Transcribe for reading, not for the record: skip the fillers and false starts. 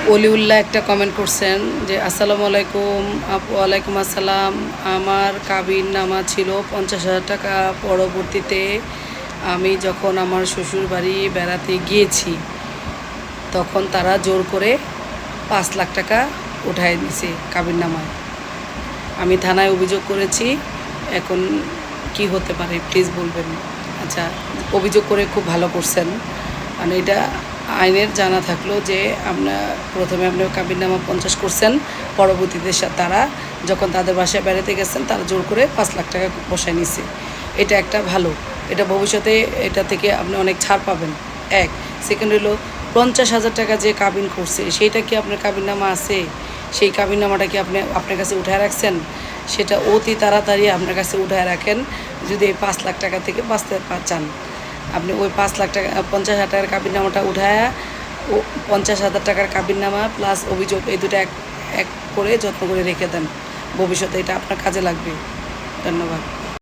অলিউল্লাহ একটা কমেন্ট করছেন যে আসসালামু আলাইকুম আপু। ওয়ালাইকুম আসসালাম। আমার কাবিননামা ছিল 50,000 টাকা। পরবর্তীতে আমি যখন আমার শ্বশুর বাড়ি বেড়াতে গিয়েছি তখন তারা জোর করে 5 লাখ টাকা উঠায় দিছে কাবিননামায়। আমি থানায় অভিযোগ করেছি। এখন কি হতে পারে প্লিজ বলবেন। আচ্ছা, অভিযোগ করে খুব ভালো করছেন। মানে এটা আইনের জানা থাকলো যে প্রথমে আপনি কাবিননামা 50 করছেন, পরবর্তীতে তারা যখন তাদের বাসায় বেড়াতে গেছেন তারা জোর করে 5 লাখ টাকা বসায় নিছে। এটা একটা ভালো, এটা ভবিষ্যতে এটা থেকে আপনি অনেক ছাড় পাবেন। এক, সেকেন্ড হলো 50,000 টাকা যে কাবিন করছে সেইটা কি আপনার কাবিননামা আছে? সেই কাবিননামাটা কি আপনি আপনার কাছে উঠায় রাখছেন? সেটা অতি তাড়াতাড়ি আপনার কাছে উঠায় রাখেন যদি এই 5 লাখ টাকা থেকে বাঁচতে চান। আপনি ওই 5 লাখ টাকা 50,000 টাকার কাবিননামাটা উঠায়া ও 50,000 টাকার কাবিননামা প্লাস অভিযোগ এই দুটো এক এক করে যত্ন করে রেখে দেন। ভবিষ্যতে এটা আপনার কাজে লাগবে। ধন্যবাদ।